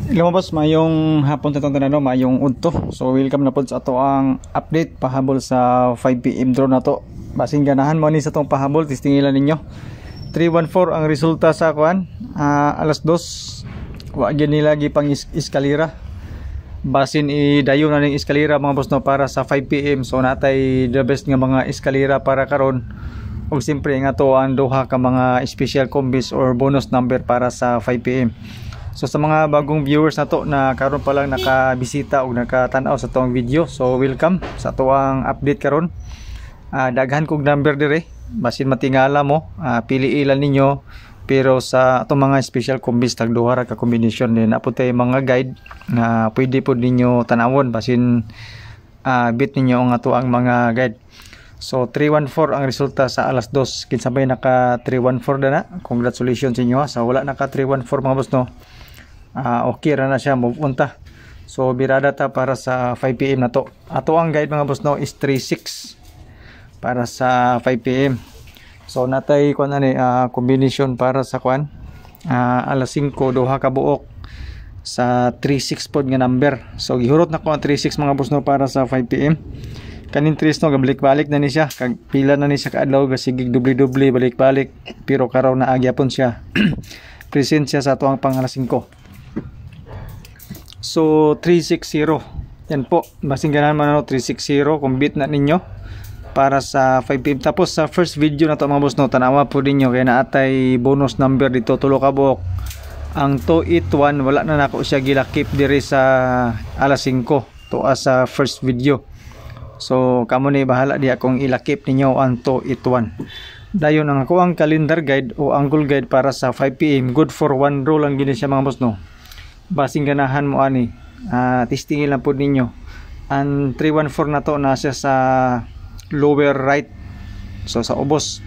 Lumabas mayong hapon sa itong tanano, mayong udto. So welcome na po sa ato ang update pahabol sa 5 PM drone na to. Basing ganahan mo ni sa itong pahabol, tistingilan ninyo. 314 ang resulta sa kuan. Alas 2. Wa gyud nila gipang eskalera. Basin idayon na ning eskalera mga boss no para sa 5 PM. So natay the best nga mga eskalera para karon. Ug siyempre nga to ang duha ka mga special combis or bonus number para sa 5 PM. So sa mga bagong viewers na to na karon pa lang nakabisita o nakatanaw sa tong video, so welcome sa tuwang update karon. Daghan kog number dire, basin matingala mo, pili ilan ninyo, pero sa atong mga special combis tag duha ra ka combination din apo tay mga guide na pwede pod ninyo tanawon basin bit ninyo ang ato ang mga guide. So 314 ang resulta sa alas 2, kinsabay naka 314 na. Congratulations sa inyo sa wala naka 314 mga boss no. Okay ra na siya move unta. So birada ta para sa 5 PM na to. Ato ang guide mga boss no is 36 para sa 5 PM. So natay kuan ani combination para sa kuan alas 5 duha ka buok sa 36 pod nga number. So gihurot na ko ang 36 mga boss no para sa 5 PM. Kanin 3 no gabalik-balik na ni siya, kag pila na ni siya kaadlaw gasigig dubli-dubli balik-balik, pero karaw na agyapon siya. Present siya sa tuang pang alas 5. So 360 yan po, basing ganahan man 360 kung bit na ninyo para sa 5 PM. Tapos sa first video na to mga boss no, tanawa po ninyo kaya naatay bonus number dito tulo ka buok. Ang 281 wala na nako siya gilakip diri sa alas 5 to sa first video. So kamo ni bahala di akong ilakip ninyo ang 281. Dayon ang ako ang calendar guide o angle guide para sa 5 PM. Good for one row lang gini siya mga boss no. Basing ganahan mo ani, testingin lang po ninyo. Ang 314 na to nasa sa lower right, so sa ubos.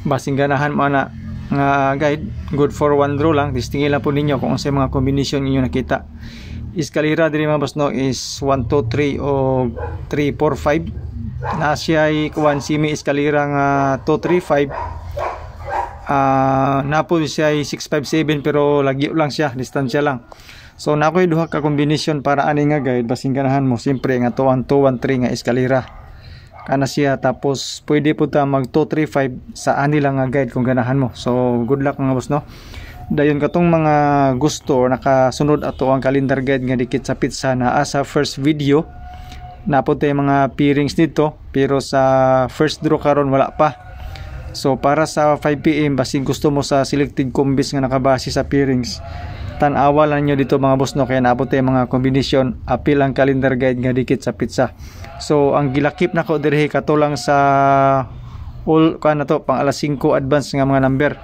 Basing ganahan mo na nga guide, good for one row lang, testingin lang po ninyo kung sa mga combination ninyo nakita. Eskalera diri mga boss no is 1 2 3 o 3 4 5. Nasya ay kuan simi eskalera nga 2 3 5. Napo siya ay 657 pero lagyo lang siya, distansya lang. So nakoy duha ka combination para ani nga guide, basing ganahan mo siyempre nga 213 nga eskalera kana siya. Tapos pwede po ta mag 235 sa ani lang nga guide kung ganahan mo. So good luck mga boss no. Dayon katong mga gusto nakasunod ato ang calendar guide nga dikit sa pizza na asa first video. Napo tay mga pairings dito pero sa first draw karon wala pa. So para sa 5 PM basing gusto mo sa selected combis nga nakabase sa pairings, tan-awa lang nyo dito mga boss no, kaya naabot yung mga combination, apil ang calendar guide nga dikit sa pizza. So ang gilakip nako diri katulang sa all kana to pang alas 5 advance nga mga number.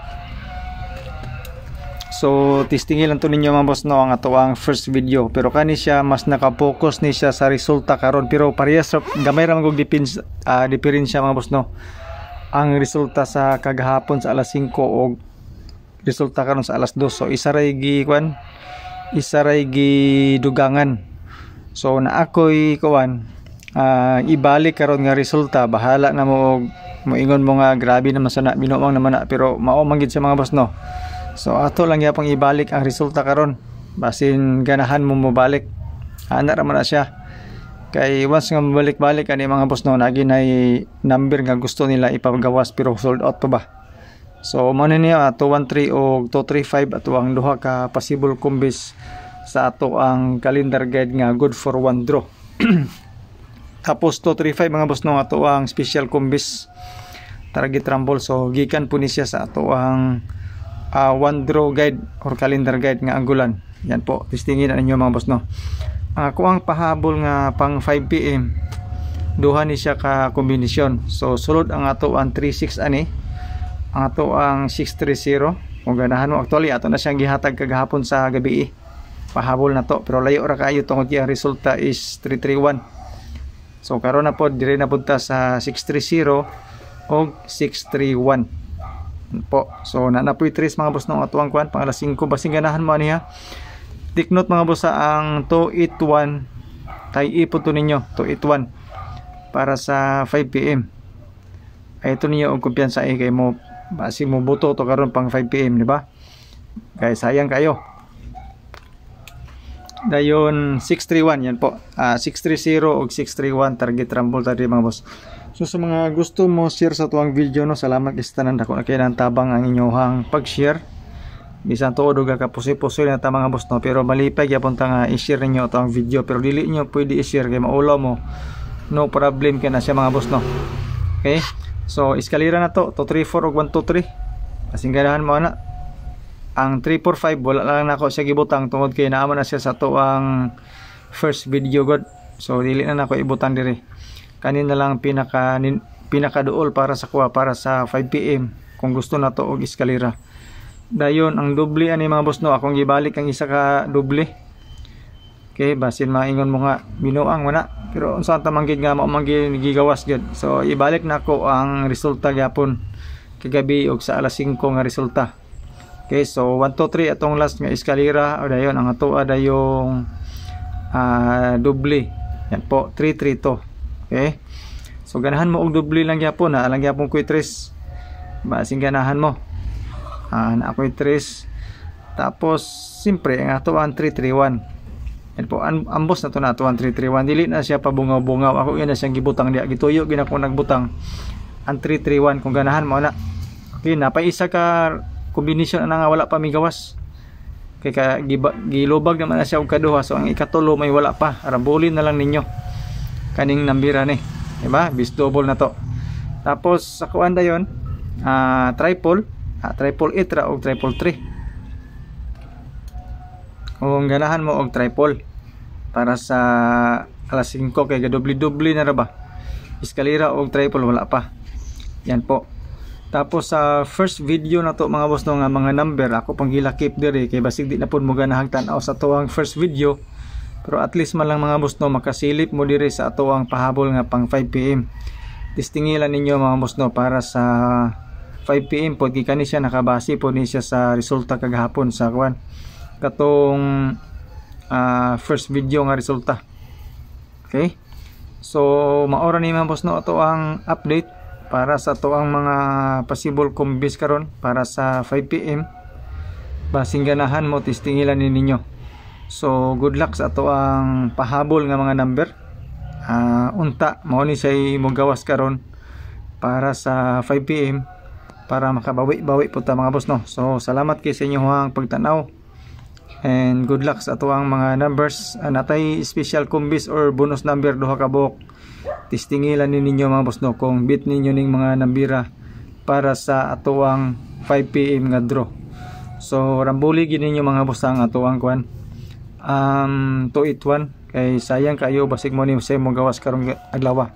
So testingin lang to ninyo mga boss no ang ato ang first video, pero kani siya mas naka-focus ni siya sa resulta karon, pero parehas gamay ra magog diferensya mga boss no. Ang resulta sa kagahapon sa alas 5 o resulta karon sa alas 2. So isa ray gi dugangan. So na ako'y kuan ibalik karon nga resulta, bahala na mo ingon mo nga grabe naman sana binuang naman na, pero mao man gid sa mga boss no. So ato lang yapang ibalik ang resulta karon, basin ganahan mo mobalik ana ra man na siya. Kay once nga mabalik-balik ani mga boss no, nagi na number nga gusto nila ipagawas pero sold out pa ba. So mo niya 213 o 235 ato ang duha ka possible combis sa ato ang calendar guide nga good for one draw. Tapos 235 mga boss no ato ang special combis target rumble. So gikan po ni siya sa ato ang one draw guide or calendar guide nga anggulan. Yan po, testingin na ninyo mga boss no. Ako ang pahabol nga pang 5 PM duha ni siya ka kombinasyon. So sulod ang ato ang 36 ani, ang ato ang 630 kung ganahan mo. Actually ato na siyang gihatag kagahapon sa gabi pahabol na to, pero layo ra kayo tungod ang resulta is 331. So karon na po dire na punta sa 630 o 631 po. So napoy tres mga boss no ato ang kuan pang alas 5, basing ganahan mo niya. Take note mga boss ang 281 tay ipon to ninyo 281 para sa 5 PM. Ay ito ninyo og kumpiyansa kay mo basi mo buto to karon pang 5 PM, di ba? Kaya sayang kayo. dayon 631 yan po. 630 o 631 target rumble tadi mga boss. So sa mga gusto mo share sa tuwang video no, salamat istanan ako na kailan tabang ang inyong pag-share. Bisan to duga ka pusi-pusi na ta mga boss no, pero malipay gyapon ta nga i-share ninyo atong video, pero dili nyo pwede i-share kay maulaw mo. No problem kay na siya mga boss no. Okay? So eskalera na to 234 ug 123. Kasing ganahan mo na. Ang 345 wala lang nako siya gibutang tungod kay naamo na siya sa to ang first video god. So dili na nako ibutang diri. Kanin na lang pinaka duol para sa kuha para sa 5 PM kung gusto na to og eskalera. Dayon ang doble ani mga boss no, akong gibalik ang isa ka doble. Okay, basin maingon mo nga binuang wala, pero unsa ta manggid nga mao manggid gigawas gid. So ibalik nako ang resulta gyapon kagabi og sa alas 5 nga resulta. Okay, so 1 2 3 atong last nga eskalera o dayon ang atoa dayong doble. Yan po 3 3 to. Okay? So ganahan mo og doble lang gyapon na lang gyapon kuy 3. Basin ganahan mo. Na ako'y 3. Tapos simpre ang ato ang 331. Yan po ambos na to na ato ang 331. Dili na siya pabungaw-bungaw. Ako yun na siyang gibutang diya. Gituyo gina ko nagbutang ang 331 kung ganahan mo na. Okay, napay isa ka kombinasyon na nga wala pa migawas. Kay ka gilubag naman na siya og kaduha. So ang ikatulo may wala pa. Arambulin na lang ninyo. Kaning nambira ni. Diba? Bis double na to. Tapos ako anda yon triple. Triple 8 ra og triple 3. Kung ganahan mo og triple para sa alas 5 kay gadobli-dobli na ra ba. Eskalera og triple wala pa. Yan po. Tapos sa first video na to mga boss no nga mga number ako pang gilakip diri kay basig di na pud mo ganahang tan-aw sa tuwang first video. Pero at least man lang mga boss no makasilip mo diri sa atuang pahabol nga pang 5 PM. Tistingilan ninyo mga boss no para sa 5 PM po kani siya nakabase po ni siya sa resulta kagahapon sa kwan katong first video nga resulta. Okay, so maora ni mga boss no ato ang update para sa ato ang mga possible combis karon para sa 5 PM. Basing ganahan mo tistingilan ninyo. So good luck sa ato ang pahabol nga mga number. Unta mao ni say mogawas karon para sa 5 PM para makabawi-bawi po ta mga boss no. So salamat kay sa inyong pagtanaw and good luck sa atuang mga numbers. Natay special combis or bonus number duha ka buok. Tistingilan ninyo mga boss no kung beat ninyo ning mga nambira para sa atuang 5 PM nga draw. So rambuli gid ninyo mga boss ang atuang kwan 281 kay sayang kayo basig mo ni sa mo gawas karong adlaw.